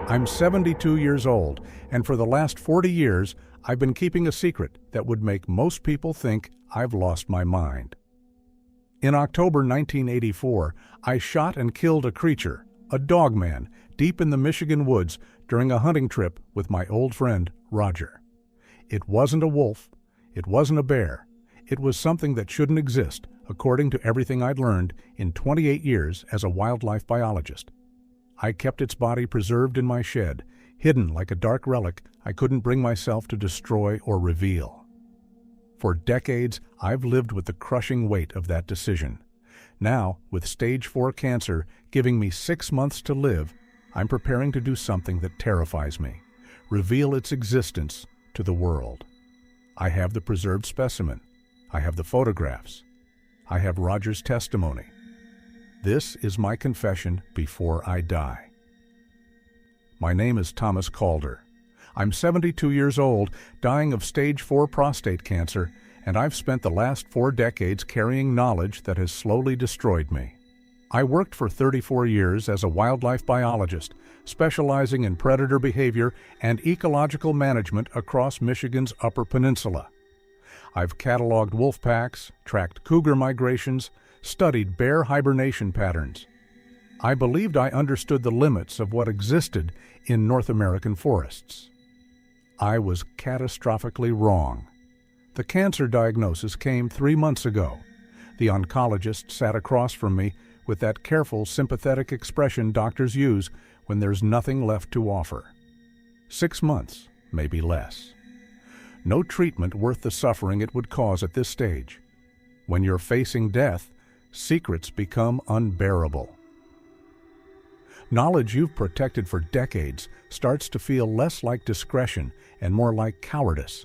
I'm 72 years old, and for the last 40 years, I've been keeping a secret that would make most people think I've lost my mind. In October 1984, I shot and killed a creature, a dogman, deep in the Michigan woods during a hunting trip with my old friend, Roger. It wasn't a wolf. It wasn't a bear. It was something that shouldn't exist, according to everything I'd learned in 28 years as a wildlife biologist. I kept its body preserved in my shed, hidden like a dark relic I couldn't bring myself to destroy or reveal. For decades, I've lived with the crushing weight of that decision. Now, with stage 4 cancer giving me 6 months to live, I'm preparing to do something that terrifies me, reveal its existence to the world. I have the preserved specimen. I have the photographs. I have Roger's testimony. This is my confession before I die. My name is Thomas Calder. I'm 72 years old, dying of stage 4 prostate cancer, and I've spent the last 4 decades carrying knowledge that has slowly destroyed me. I worked for 34 years as a wildlife biologist, specializing in predator behavior and ecological management across Michigan's Upper Peninsula. I've cataloged wolf packs, tracked cougar migrations, studied bear hibernation patterns. I believed I understood the limits of what existed in North American forests. I was catastrophically wrong. The cancer diagnosis came 3 months ago. The oncologist sat across from me with that careful, sympathetic expression doctors use when there's nothing left to offer. 6 months, maybe less. No treatment worth the suffering it would cause at this stage. When you're facing death, secrets become unbearable. Knowledge you've protected for decades starts to feel less like discretion and more like cowardice.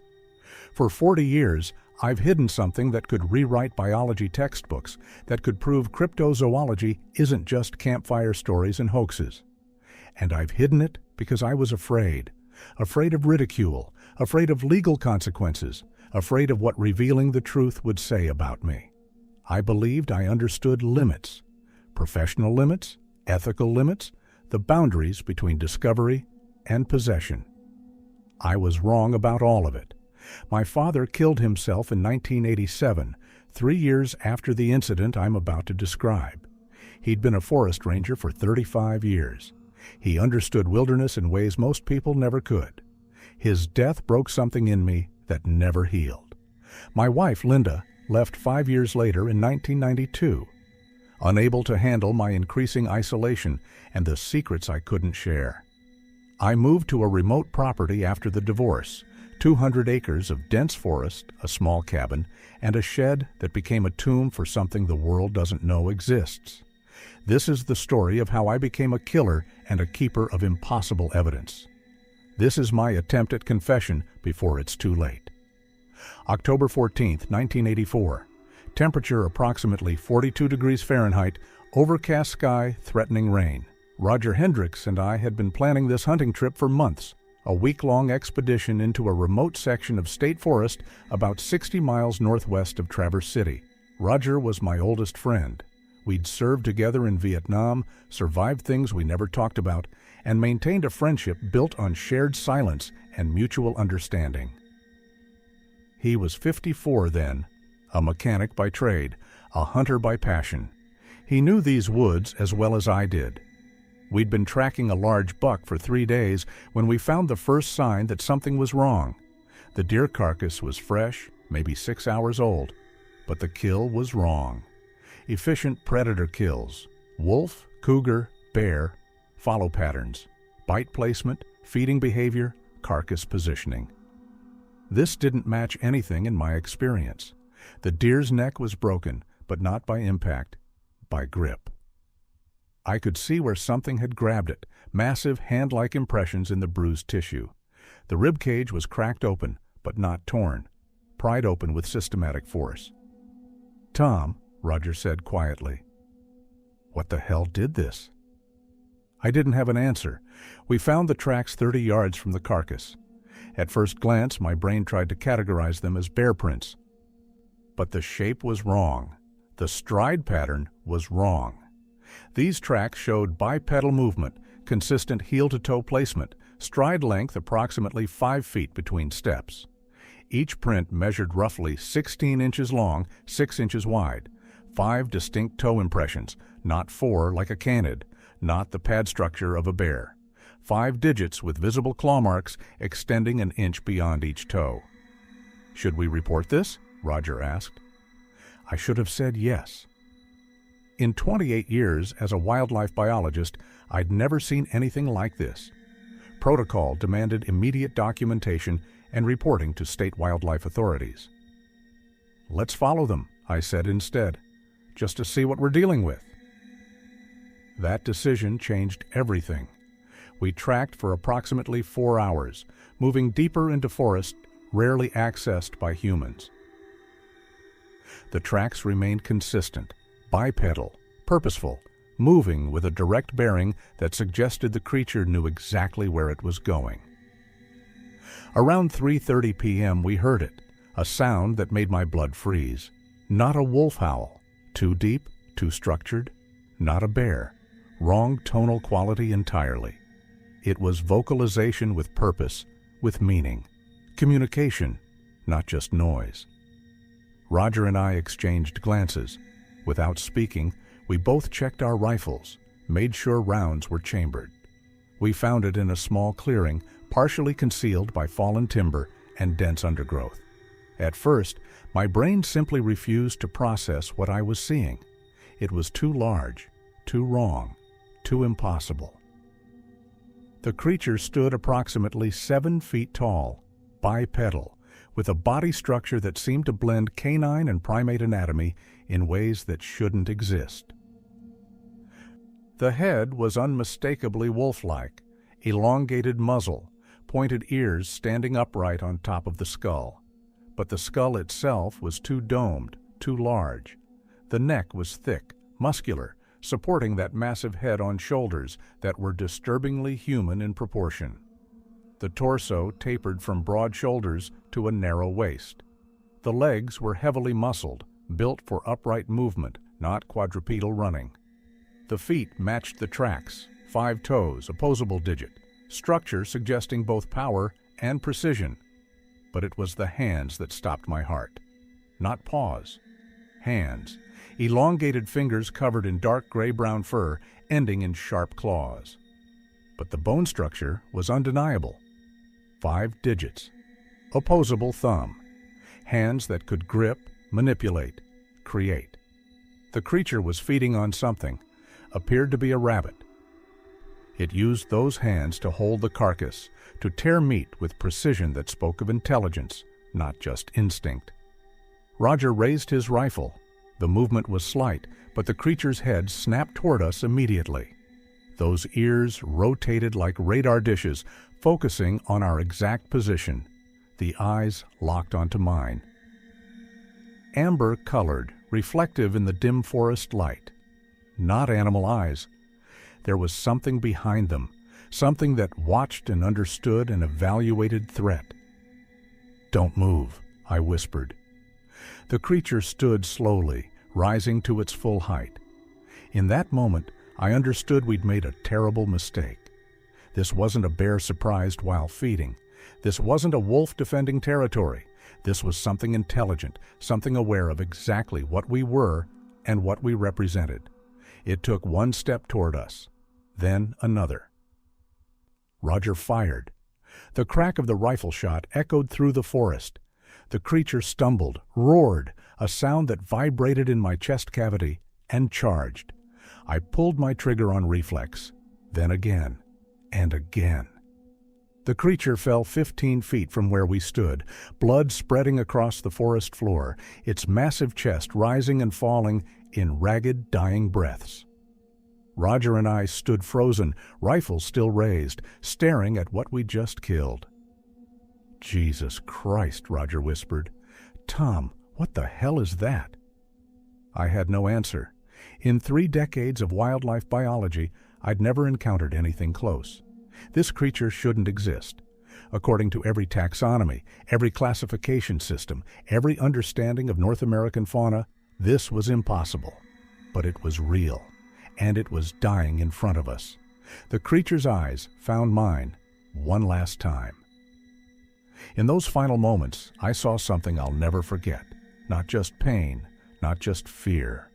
For 40 years, I've hidden something that could rewrite biology textbooks, that could prove cryptozoology isn't just campfire stories and hoaxes. And I've hidden it because I was afraid of ridicule, afraid of legal consequences, afraid of what revealing the truth would say about me. I believed I understood limits, professional limits, ethical limits, the boundaries between discovery and possession. I was wrong about all of it. My father killed himself in 1987, 3 years after the incident I'm about to describe. He'd been a forest ranger for 35 years. He understood wilderness in ways most people never could. His death broke something in me that never healed. My wife, Linda, left 5 years later in 1992, unable to handle my increasing isolation and the secrets I couldn't share. I moved to a remote property after the divorce, 200 acres of dense forest, a small cabin, and a shed that became a tomb for something the world doesn't know exists. This is the story of how I became a killer and a keeper of impossible evidence. This is my attempt at confession before it's too late. October 14, 1984. Temperature approximately 42 degrees Fahrenheit, overcast sky, threatening rain. Roger Hendricks and I had been planning this hunting trip for months, a week-long expedition into a remote section of state forest about 60 miles northwest of Traverse City. Roger was my oldest friend. We'd served together in Vietnam, survived things we never talked about, and maintained a friendship built on shared silence and mutual understanding. He was 54 then, a mechanic by trade, a hunter by passion. He knew these woods as well as I did. We'd been tracking a large buck for 3 days when we found the first sign that something was wrong. The deer carcass was fresh, maybe 6 hours old, but the kill was wrong. Efficient predator kills, wolf, cougar, bear, follow patterns, bite placement, feeding behavior, carcass positioning. This didn't match anything in my experience. The deer's neck was broken, but not by impact, by grip. I could see where something had grabbed it, massive hand-like impressions in the bruised tissue. The rib cage was cracked open, but not torn, pried open with systematic force. "Tom," Roger said quietly, "what the hell did this?" I didn't have an answer. We found the tracks 30 yards from the carcass. At first glance, my brain tried to categorize them as bear prints. But the shape was wrong. The stride pattern was wrong. These tracks showed bipedal movement, consistent heel-to-toe placement, stride length approximately 5 feet between steps. Each print measured roughly 16 inches long, 6 inches wide. 5 distinct toe impressions, not 4 like a canid, not the pad structure of a bear. 5 digits with visible claw marks extending an inch beyond each toe. "Should we report this?" Roger asked. I should have said yes. In 28 years as a wildlife biologist, I'd never seen anything like this. Protocol demanded immediate documentation and reporting to state wildlife authorities. "Let's follow them," I said instead, "just to see what we're dealing with." That decision changed everything. We tracked for approximately 4 hours, moving deeper into forest rarely accessed by humans. The tracks remained consistent, bipedal, purposeful, moving with a direct bearing that suggested the creature knew exactly where it was going. Around 3:30 p.m. we heard it, a sound that made my blood freeze. Not a wolf howl, too deep, too structured, not a bear, wrong tonal quality entirely. It was vocalization with purpose, with meaning, communication, not just noise. Roger and I exchanged glances. Without speaking, we both checked our rifles, made sure rounds were chambered. We found it in a small clearing, partially concealed by fallen timber and dense undergrowth. At first, my brain simply refused to process what I was seeing. It was too large, too wrong, too impossible. The creature stood approximately 7 feet tall, bipedal, with a body structure that seemed to blend canine and primate anatomy in ways that shouldn't exist. The head was unmistakably wolf-like, elongated muzzle, pointed ears standing upright on top of the skull. But the skull itself was too domed, too large. The neck was thick, muscular, supporting that massive head on shoulders that were disturbingly human in proportion. The torso tapered from broad shoulders to a narrow waist. The legs were heavily muscled, built for upright movement, not quadrupedal running. The feet matched the tracks, 5 toes, opposable digit, structure suggesting both power and precision. But it was the hands that stopped my heart. Not paws. Hands. Elongated fingers covered in dark gray-brown fur, ending in sharp claws. But the bone structure was undeniable. 5 digits. Opposable thumb. Hands that could grip, manipulate, create. The creature was feeding on something, appeared to be a rabbit. It used those hands to hold the carcass, to tear meat with precision that spoke of intelligence, not just instinct. Roger raised his rifle. The movement was slight, but the creature's head snapped toward us immediately. Those ears rotated like radar dishes, focusing on our exact position. The eyes locked onto mine. Amber-colored, reflective in the dim forest light. Not animal eyes. There was something behind them, something that watched and understood and evaluated threat. "Don't move," I whispered. The creature stood slowly, rising to its full height. In that moment, I understood we'd made a terrible mistake. This wasn't a bear surprised while feeding. This wasn't a wolf defending territory. This was something intelligent, something aware of exactly what we were and what we represented. It took one step toward us, then another. Roger fired. The crack of the rifle shot echoed through the forest. The creature stumbled, roared, a sound that vibrated in my chest cavity, and charged. I pulled my trigger on reflex, then again, and again. The creature fell 15 feet from where we stood, blood spreading across the forest floor, its massive chest rising and falling in ragged, dying breaths. Roger and I stood frozen, rifles still raised, staring at what we'd just killed. "Jesus Christ," Roger whispered. "Tom, what the hell is that?" I had no answer. In 3 decades of wildlife biology, I'd never encountered anything close. This creature shouldn't exist. According to every taxonomy, every classification system, every understanding of North American fauna, this was impossible. But it was real, and it was dying in front of us. The creature's eyes found mine one last time. In those final moments, I saw something I'll never forget. Not just pain, not just fear.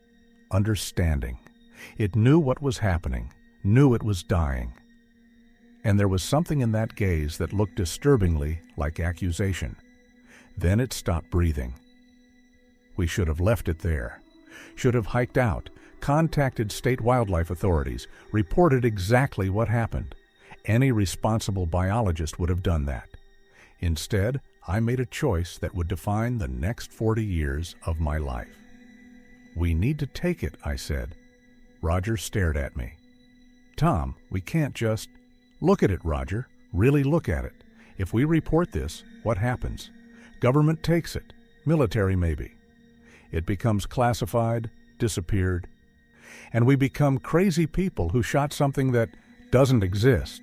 Understanding. It knew what was happening, knew it was dying. And there was something in that gaze that looked disturbingly like accusation. Then it stopped breathing. We should have left it there. Should have hiked out, contacted state wildlife authorities, reported exactly what happened. Any responsible biologist would have done that. Instead, I made a choice that would define the next 40 years of my life. "We need to take it," I said. Roger stared at me. "Tom, we can't just—" "Look at it, Roger. Really look at it. If we report this, what happens? Government takes it. Military maybe. It becomes classified, disappeared. And we become crazy people who shot something that doesn't exist.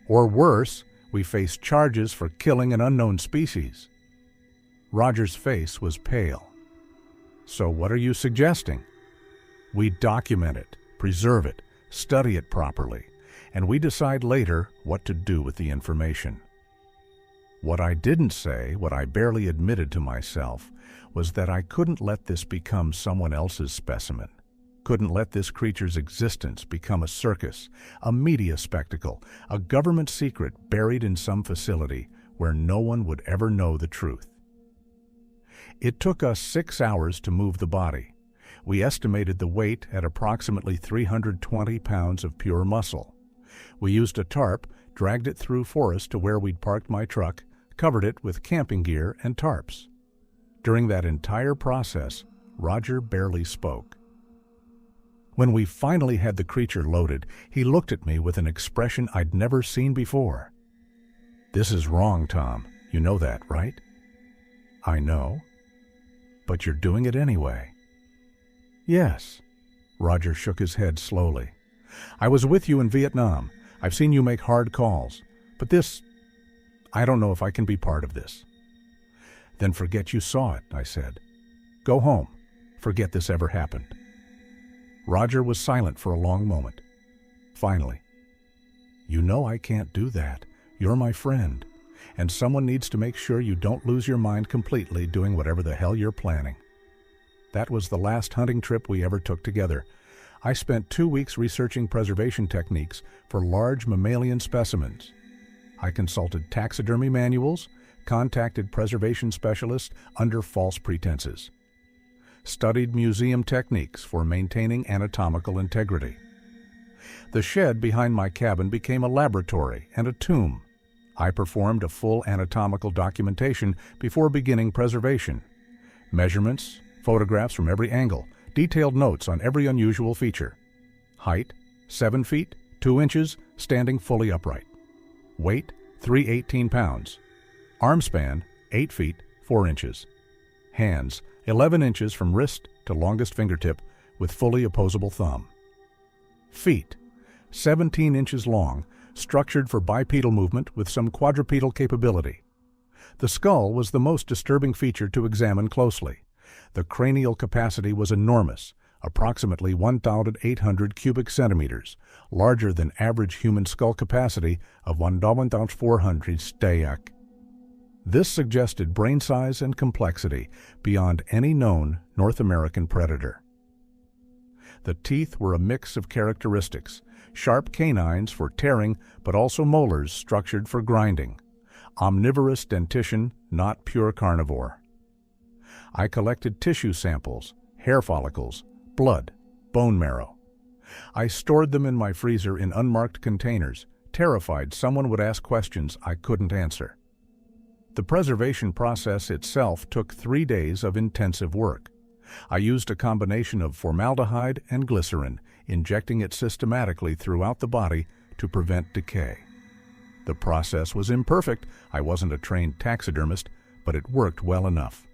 Or worse, we face charges for killing an unknown species." Roger's face was pale. "So what are you suggesting?" "We document it, preserve it, study it properly, and we decide later what to do with the information." What I didn't say, what I barely admitted to myself, was that I couldn't let this become someone else's specimen. Couldn't let this creature's existence become a circus, a media spectacle, a government secret buried in some facility where no one would ever know the truth. It took us 6 hours to move the body. We estimated the weight at approximately 320 pounds of pure muscle. We used a tarp, dragged it through forest to where we'd parked my truck, covered it with camping gear and tarps. During that entire process, Roger barely spoke. When we finally had the creature loaded, he looked at me with an expression I'd never seen before. "This is wrong, Tom. You know that, right?" "I know. But you're doing it anyway." "Yes." Roger shook his head slowly. "I was with you in Vietnam. I've seen you make hard calls. But this, I don't know if I can be part of this." "Then forget you saw it," I said. "Go home. Forget this ever happened." Roger was silent for a long moment. Finally, "You know I can't do that. You're my friend. And someone needs to make sure you don't lose your mind completely doing whatever the hell you're planning." That was the last hunting trip we ever took together. I spent 2 weeks researching preservation techniques for large mammalian specimens. I consulted taxidermy manuals, contacted preservation specialists under false pretenses, studied museum techniques for maintaining anatomical integrity. The shed behind my cabin became a laboratory and a tomb. I performed a full anatomical documentation before beginning preservation. Measurements, photographs from every angle, detailed notes on every unusual feature. Height, 7 feet, 2 inches, standing fully upright. Weight, 318 pounds. Arm span, 8 feet, 4 inches. Hands, 11 inches from wrist to longest fingertip with fully opposable thumb. Feet, 17 inches long, structured for bipedal movement with some quadrupedal capability. The skull was the most disturbing feature to examine closely. The cranial capacity was enormous, approximately 1,800 cubic centimeters, larger than average human skull capacity of 1,400 stayak. This suggested brain size and complexity beyond any known North American predator. The teeth were a mix of characteristics, sharp canines for tearing but also molars structured for grinding. Omnivorous dentition, not pure carnivore. I collected tissue samples, hair follicles, blood, bone marrow. I stored them in my freezer in unmarked containers, terrified someone would ask questions I couldn't answer. The preservation process itself took 3 days of intensive work. I used a combination of formaldehyde and glycerin, injecting it systematically throughout the body to prevent decay. The process was imperfect. I wasn't a trained taxidermist, but it worked well enough.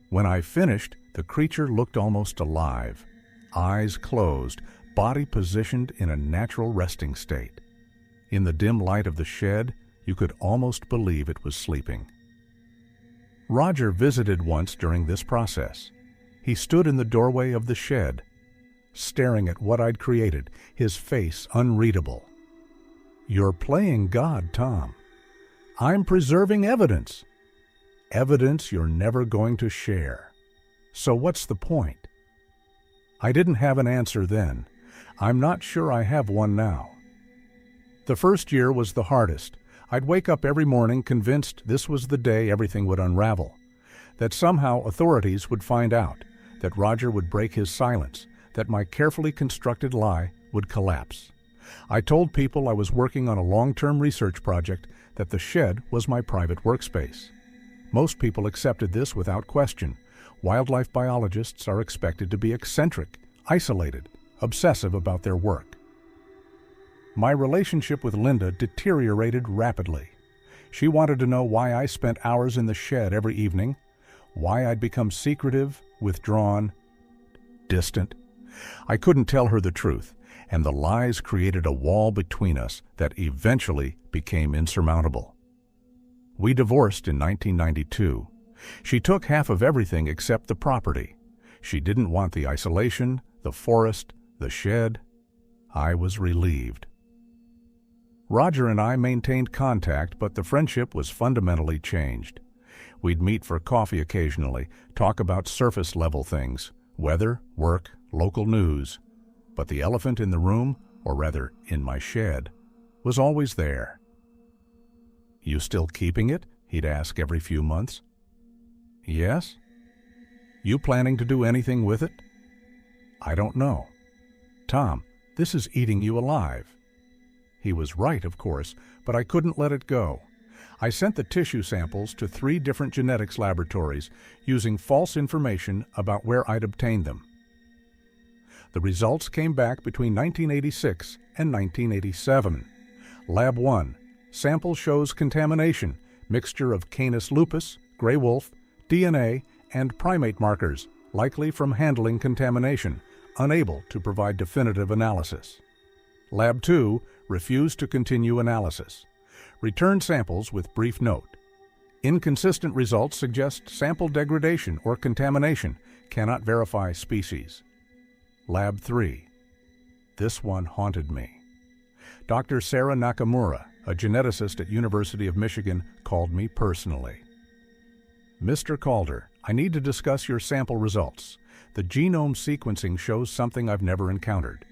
When I finished, the creature looked almost alive, eyes closed, body positioned in a natural resting state. In the dim light of the shed, you could almost believe it was sleeping. Roger visited once during this process. He stood in the doorway of the shed. staring at what I'd created, his face unreadable. "You're playing God, Tom. I'm preserving evidence. Evidence you're never going to share. So what's the point?" I didn't have an answer then. I'm not sure I have one now. The first year was the hardest. I'd wake up every morning convinced this was the day everything would unravel, that somehow authorities would find out, that Roger would break his silence, that my carefully constructed lie would collapse. I told people I was working on a long-term research project, that the shed was my private workspace. Most people accepted this without question. Wildlife biologists are expected to be eccentric, isolated, obsessive about their work. My relationship with Linda deteriorated rapidly. She wanted to know why I spent hours in the shed every evening, why I'd become secretive, withdrawn, distant. I couldn't tell her the truth, and the lies created a wall between us that eventually became insurmountable. We divorced in 1992. She took half of everything except the property. She didn't want the isolation, the forest, the shed. I was relieved. Roger and I maintained contact, but the friendship was fundamentally changed. We'd meet for coffee occasionally, talk about surface-level things, weather, work, local news. But the elephant in the room, or rather in my shed, was always there. "You still keeping it?" he'd ask every few months. "Yes." "You planning to do anything with it?" "I don't know." "Tom, this is eating you alive." He was right, of course, but I couldn't let it go. I sent the tissue samples to 3 different genetics laboratories using false information about where I'd obtained them. The results came back between 1986 and 1987. Lab 1, sample shows contamination, mixture of Canis lupus, gray wolf, DNA, and primate markers, likely from handling contamination, unable to provide definitive analysis. Lab 2 refused to continue analysis. Returned samples with brief note. Inconsistent results suggest sample degradation or contamination, cannot verify species. Lab 3. This one haunted me. Dr. Sarah Nakamura, a geneticist at University of Michigan, called me personally. "Mr. Calder, I need to discuss your sample results. The genome sequencing shows something I've never encountered.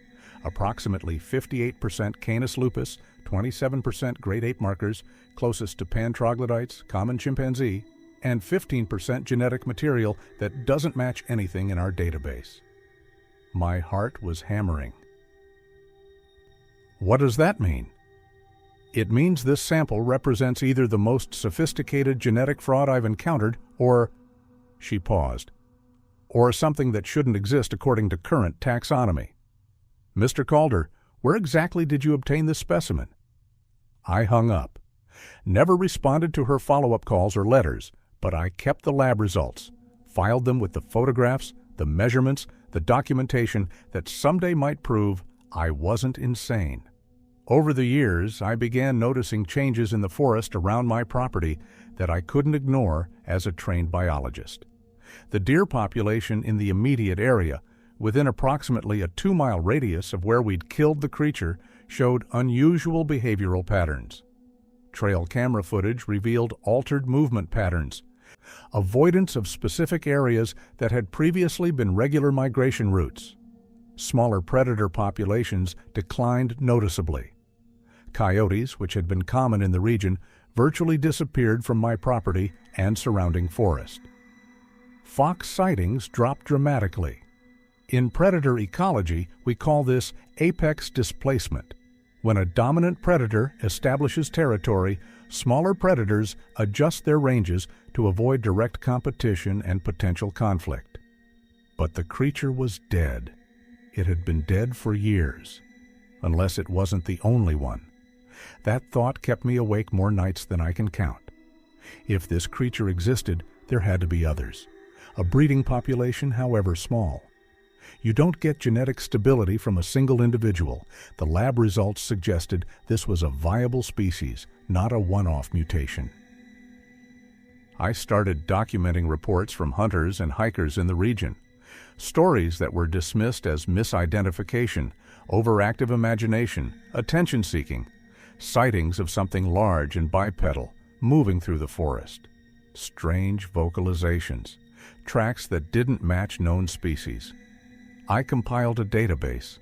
Approximately 58% Canis lupus, 27% great ape markers, closest to pan troglodytes, common chimpanzee, and 15% genetic material that doesn't match anything in our database." My heart was hammering. "What does that mean?" "It means this sample represents either the most sophisticated genetic fraud I've encountered or," she paused, "or something that shouldn't exist according to current taxonomy. Mr. Calder, where exactly did you obtain this specimen?" I hung up. Never responded to her follow-up calls or letters, but I kept the lab results, filed them with the photographs, the measurements, the documentation that someday might prove I wasn't insane. Over the years, I began noticing changes in the forest around my property that I couldn't ignore as a trained biologist. The deer population in the immediate area, within approximately a 2-mile radius of where we'd killed the creature, showed unusual behavioral patterns. Trail camera footage revealed altered movement patterns, avoidance of specific areas that had previously been regular migration routes. Smaller predator populations declined noticeably. Coyotes, which had been common in the region, virtually disappeared from my property and surrounding forest. Fox sightings dropped dramatically. In predator ecology, we call this apex displacement. When a dominant predator establishes territory, smaller predators adjust their ranges to avoid direct competition and potential conflict. But the creature was dead. It had been dead for years, unless it wasn't the only one. That thought kept me awake more nights than I can count. If this creature existed, there had to be others. A breeding population, however small. You don't get genetic stability from a single individual. The lab results suggested this was a viable species, not a one-off mutation. I started documenting reports from hunters and hikers in the region. Stories that were dismissed as misidentification, overactive imagination, attention-seeking, sightings of something large and bipedal moving through the forest, strange vocalizations, tracks that didn't match known species. I compiled a database,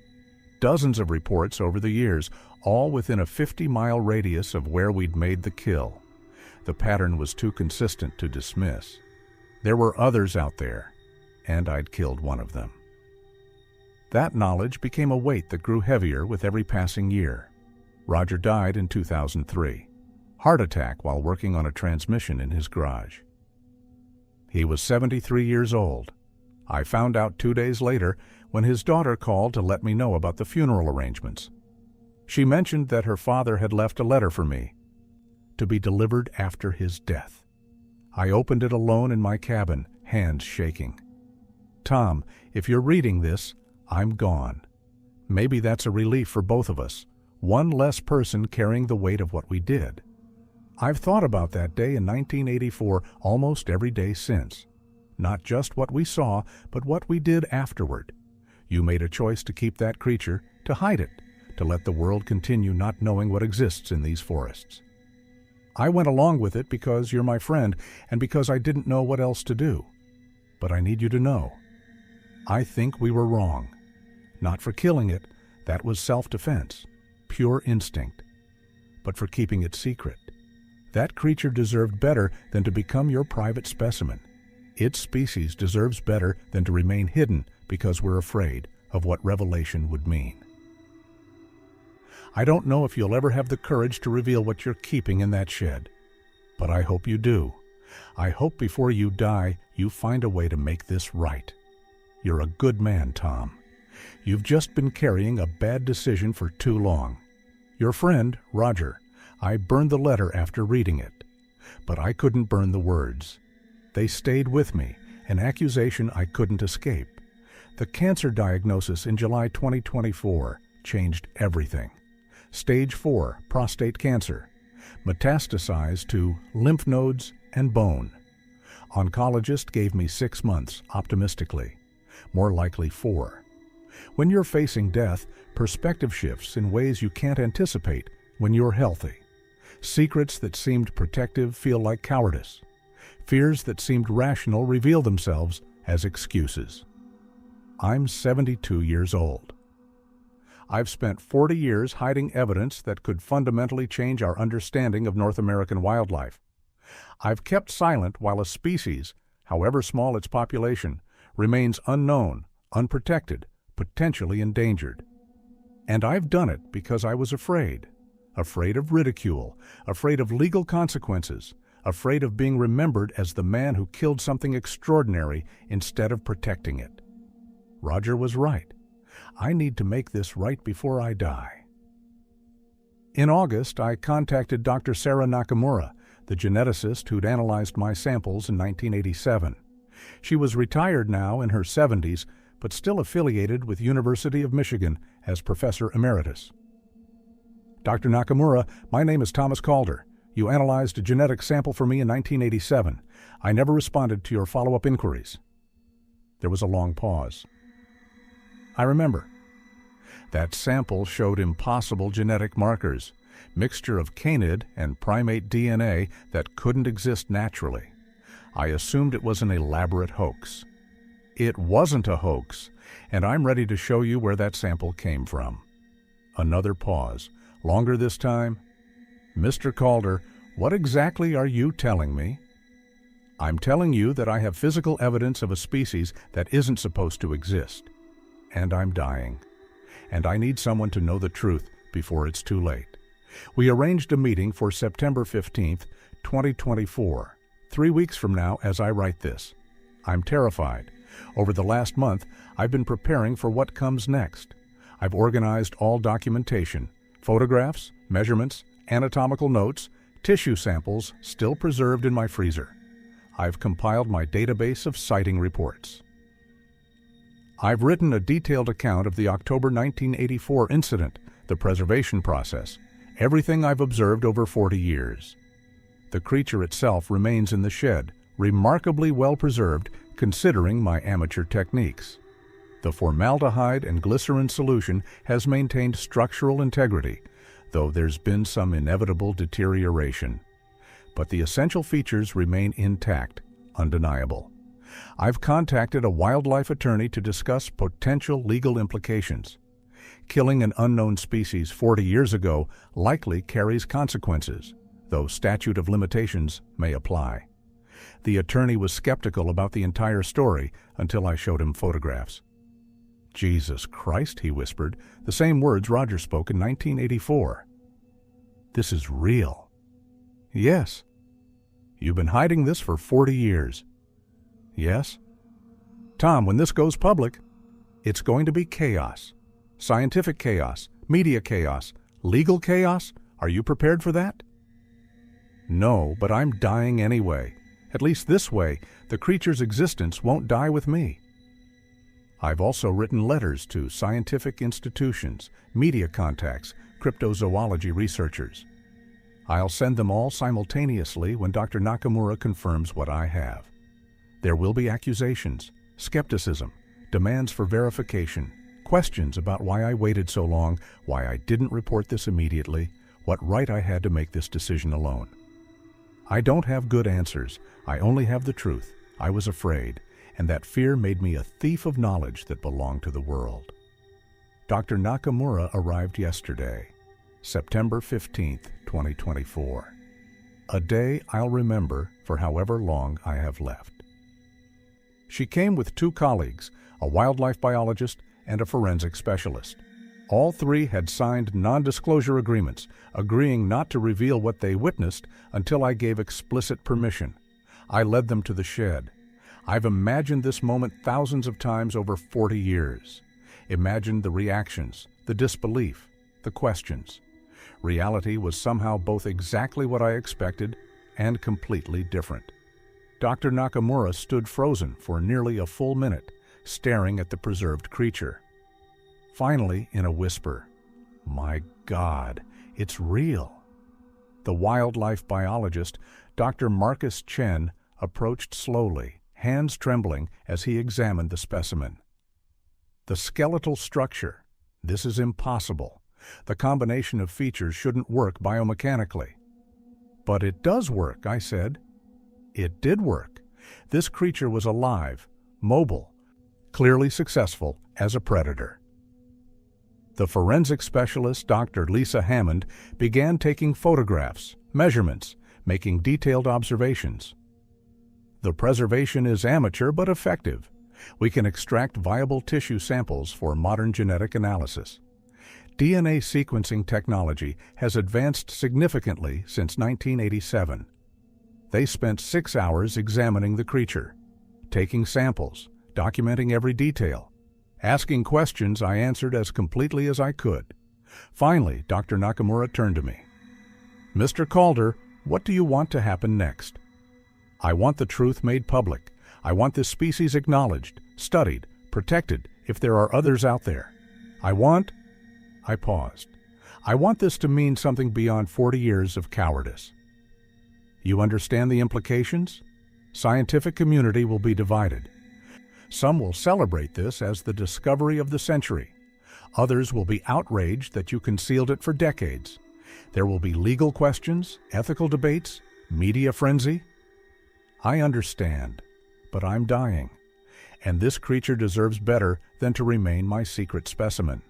dozens of reports over the years, all within a 50-mile radius of where we'd made the kill. The pattern was too consistent to dismiss. There were others out there, and I'd killed one of them. That knowledge became a weight that grew heavier with every passing year. Roger died in 2003. Heart attack while working on a transmission in his garage. He was 73 years old. I found out 2 days later when his daughter called to let me know about the funeral arrangements. She mentioned that her father had left a letter for me, to be delivered after his death. I opened it alone in my cabin, hands shaking. Tom, if you're reading this, I'm gone. Maybe that's a relief for both of us, one less person carrying the weight of what we did. I've thought about that day in 1984 almost every day since. Not just what we saw, but what we did afterward. You made a choice to keep that creature, to hide it, to let the world continue not knowing what exists in these forests. I went along with it because you're my friend and because I didn't know what else to do. But I need you to know. I think we were wrong. Not for killing it, that was self-defense, pure instinct. But for keeping it secret. That creature deserved better than to become your private specimen. Its species deserves better than to remain hidden because we're afraid of what revelation would mean. I don't know if you'll ever have the courage to reveal what you're keeping in that shed, but I hope you do. I hope before you die, you find a way to make this right. You're a good man, Tom. You've just been carrying a bad decision for too long. Your friend, Roger, I burned the letter after reading it, but I couldn't burn the words. They stayed with me, an accusation I couldn't escape. The cancer diagnosis in July 2024 changed everything. Stage 4 prostate cancer, metastasized to lymph nodes and bone. Oncologist gave me 6 months, optimistically. More likely 4. When you're facing death, perspective shifts in ways you can't anticipate when you're healthy. Secrets that seemed protective feel like cowardice. Fears that seemed rational reveal themselves as excuses. I'm 72 years old. I've spent 40 years hiding evidence that could fundamentally change our understanding of North American wildlife. I've kept silent while a species, however small its population, remains unknown, unprotected, potentially endangered. And I've done it because I was afraid. Afraid of ridicule, afraid of legal consequences, afraid of being remembered as the man who killed something extraordinary instead of protecting it. Roger was right. I need to make this right before I die. In August, I contacted Dr. Sarah Nakamura, the geneticist who'd analyzed my samples in 1987. She was retired now in her 70s, but still affiliated with University of Michigan as Professor Emeritus. Dr. Nakamura, my name is Thomas Calder. You analyzed a genetic sample for me in 1987. I never responded to your follow-up inquiries. There was a long pause. I remember. That sample showed impossible genetic markers, mixture of canid and primate DNA that couldn't exist naturally. I assumed it was an elaborate hoax. It wasn't a hoax, and I'm ready to show you where that sample came from. Another pause, longer this time. Mr. Calder, what exactly are you telling me? I'm telling you that I have physical evidence of a species that isn't supposed to exist. And I'm dying. And I need someone to know the truth before it's too late. We arranged a meeting for September 15th, 2024, 3 weeks from now as I write this. I'm terrified. Over the last month, I've been preparing for what comes next. I've organized all documentation, photographs, measurements, anatomical notes, tissue samples still preserved in my freezer. I've compiled my database of sighting reports. I've written a detailed account of the October 1984 incident, the preservation process, everything I've observed over 40 years. The creature itself remains in the shed, remarkably well preserved, considering my amateur techniques. The formaldehyde and glycerin solution has maintained structural integrity, though there's been some inevitable deterioration. But the essential features remain intact, undeniable. I've contacted a wildlife attorney to discuss potential legal implications. Killing an unknown species 40 years ago likely carries consequences, though statute of limitations may apply. The attorney was skeptical about the entire story until I showed him photographs. "Jesus Christ," he whispered, the same words Roger spoke in 1984. "This is real." "Yes." "You've been hiding this for 40 years. "Yes." "Tom, when this goes public, it's going to be chaos. Scientific chaos, media chaos, legal chaos. Are you prepared for that?" "No, but I'm dying anyway. At least this way, the creature's existence won't die with me." I've also written letters to scientific institutions, media contacts, cryptozoology researchers. I'll send them all simultaneously when Dr. Nakamura confirms what I have. There will be accusations, skepticism, demands for verification, questions about why I waited so long, why I didn't report this immediately, what right I had to make this decision alone. I don't have good answers. I only have the truth. I was afraid, and that fear made me a thief of knowledge that belonged to the world. Dr. Nakamura arrived yesterday, September 15th, 2024. A day I'll remember for however long I have left. She came with 2 colleagues, a wildlife biologist and a forensic specialist. All 3 had signed non-disclosure agreements, agreeing not to reveal what they witnessed until I gave explicit permission. I led them to the shed. I've imagined this moment thousands of times over 40 years. Imagined the reactions, the disbelief, the questions. Reality was somehow both exactly what I expected and completely different. Dr. Nakamura stood frozen for nearly a full minute, staring at the preserved creature. Finally, in a whisper, "My God, it's real." The wildlife biologist, Dr. Marcus Chen, approached slowly, hands trembling as he examined the specimen. "The skeletal structure. This is impossible. The combination of features shouldn't work biomechanically." "But it does work," I said. It did work. This creature was alive, mobile, clearly successful as a predator. The forensic specialist, Dr. Lisa Hammond, began taking photographs, measurements, making detailed observations. "The preservation is amateur but effective. We can extract viable tissue samples for modern genetic analysis. DNA sequencing technology has advanced significantly since 1987. They spent 6 hours examining the creature, taking samples, documenting every detail. Asking questions I answered as completely as I could. Finally, Dr. Nakamura turned to me. "Mr. Calder, what do you want to happen next?" "I want the truth made public. I want this species acknowledged, studied, protected if there are others out there. I paused. "I want this to mean something beyond 40 years of cowardice." "You understand the implications? Scientific community will be divided. Some will celebrate this as the discovery of the century. Others will be outraged that you concealed it for decades. There will be legal questions, ethical debates, media frenzy. I understand, but I'm dying, and this creature deserves better than to remain my secret specimen."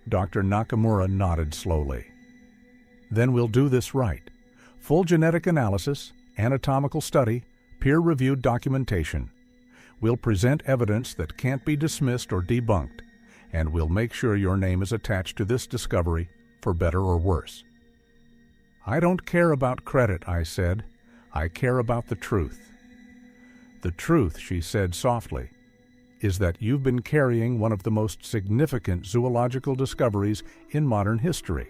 Dr. Nakamura nodded slowly. "Then we'll do this right. Full genetic analysis, anatomical study, peer-reviewed documentation. We'll present evidence that can't be dismissed or debunked, and we'll make sure your name is attached to this discovery, for better or worse." "I don't care about credit," I said. "I care about the truth." "The truth," she said softly, "is that you've been carrying one of the most significant zoological discoveries in modern history,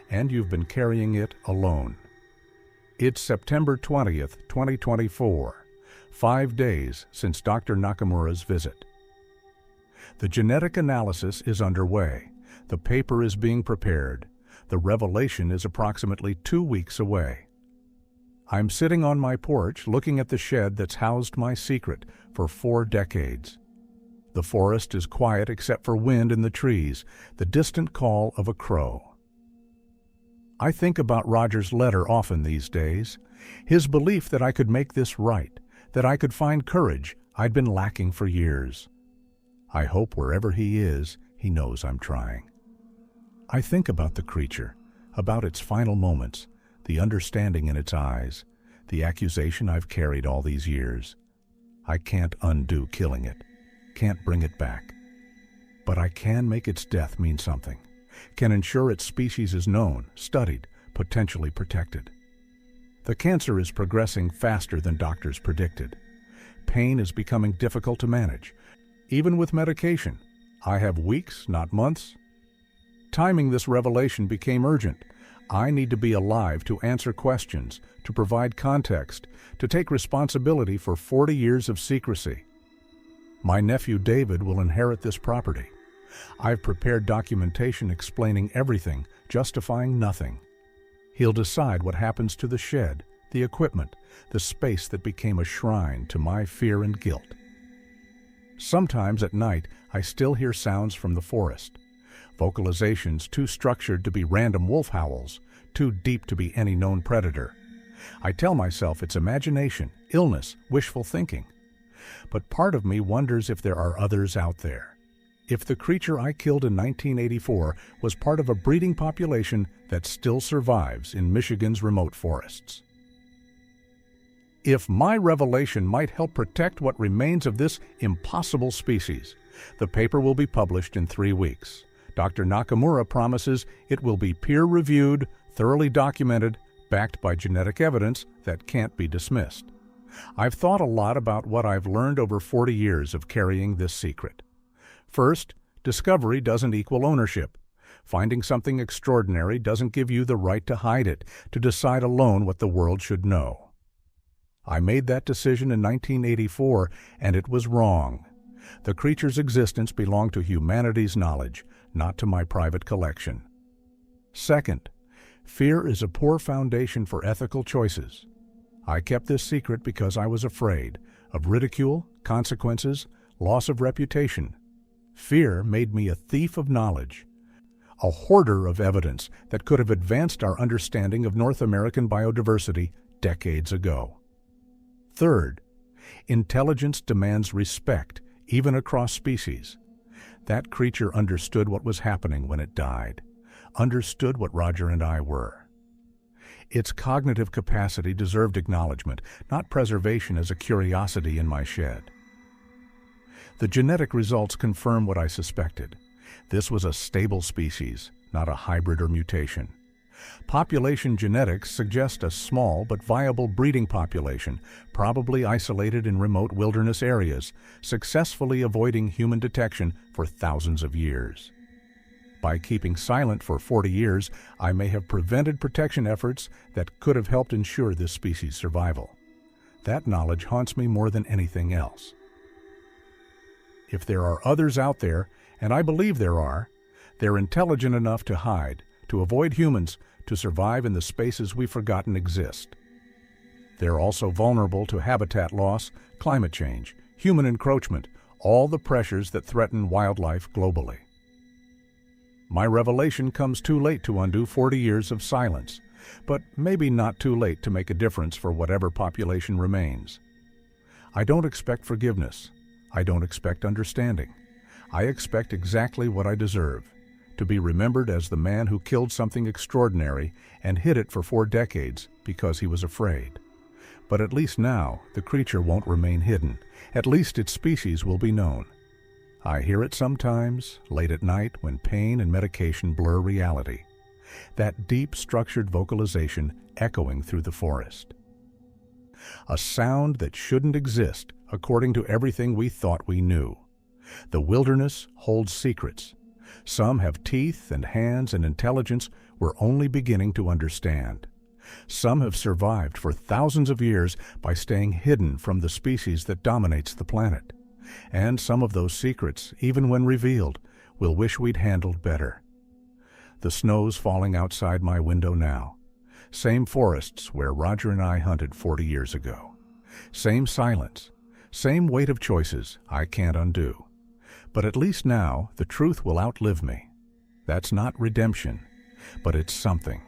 and you've been carrying it alone." It's September 20th, 2024, 5 days since Dr. Nakamura's visit. The genetic analysis is underway. The paper is being prepared. The revelation is approximately 2 weeks away. I'm sitting on my porch looking at the shed that's housed my secret for 4 decades. The forest is quiet except for wind in the trees, the distant call of a crow. I think about Roger's letter often these days, his belief that I could make this right, that I could find courage I'd been lacking for years. I hope wherever he is, he knows I'm trying. I think about the creature, about its final moments, the understanding in its eyes, the accusation I've carried all these years. I can't undo killing it, can't bring it back. But I can make its death mean something, can ensure its species is known, studied, potentially protected. The cancer is progressing faster than doctors predicted. Pain is becoming difficult to manage. Even with medication, I have weeks, not months. Timing this revelation became urgent. I need to be alive to answer questions, to provide context, to take responsibility for 40 years of secrecy. My nephew David will inherit this property. I've prepared documentation explaining everything, justifying nothing. He'll decide what happens to the shed, the equipment, the space that became a shrine to my fear and guilt. Sometimes at night, I still hear sounds from the forest. Vocalizations too structured to be random wolf howls, too deep to be any known predator. I tell myself it's imagination, illness, wishful thinking. But part of me wonders if there are others out there. If the creature I killed in 1984 was part of a breeding population that still survives in Michigan's remote forests. If my revelation might help protect what remains of this impossible species, the paper will be published in 3 weeks. Dr. Nakamura promises it will be peer-reviewed, thoroughly documented, backed by genetic evidence that can't be dismissed. I've thought a lot about what I've learned over 40 years of carrying this secret. First, discovery doesn't equal ownership. Finding something extraordinary doesn't give you the right to hide it, to decide alone what the world should know. I made that decision in 1984, and it was wrong. The creature's existence belonged to humanity's knowledge, not to my private collection. Second, fear is a poor foundation for ethical choices. I kept this secret because I was afraid of ridicule, consequences, loss of reputation. Fear made me a thief of knowledge, a hoarder of evidence that could have advanced our understanding of North American biodiversity decades ago. Third, intelligence demands respect, even across species. That creature understood what was happening when it died, understood what Roger and I were. Its cognitive capacity deserved acknowledgement, not preservation as a curiosity in my shed. The genetic results confirm what I suspected. This was a stable species, not a hybrid or mutation. Population genetics suggest a small but viable breeding population, probably isolated in remote wilderness areas, successfully avoiding human detection for thousands of years. By keeping silent for 40 years, I may have prevented protection efforts that could have helped ensure this species' survival. That knowledge haunts me more than anything else. If there are others out there, and I believe there are, they're intelligent enough to hide, to avoid humans, to survive in the spaces we've forgotten exist. They're also vulnerable to habitat loss, climate change, human encroachment, all the pressures that threaten wildlife globally. My revelation comes too late to undo 40 years of silence, but maybe not too late to make a difference for whatever population remains. I don't expect forgiveness. I don't expect understanding. I expect exactly what I deserve. To be remembered as the man who killed something extraordinary and hid it for 4 decades because he was afraid. But at least now, the creature won't remain hidden. At least its species will be known. I hear it sometimes, late at night, when pain and medication blur reality. That deep, structured vocalization echoing through the forest. A sound that shouldn't exist according to everything we thought we knew. The wilderness holds secrets. Some have teeth and hands and intelligence we're only beginning to understand. Some have survived for thousands of years by staying hidden from the species that dominates the planet. And some of those secrets, even when revealed, we'll wish we'd handled better. The snow's falling outside my window now. Same forests where Roger and I hunted 40 years ago. Same silence. Same weight of choices I can't undo. But at least now the truth will outlive me. That's not redemption, but it's something.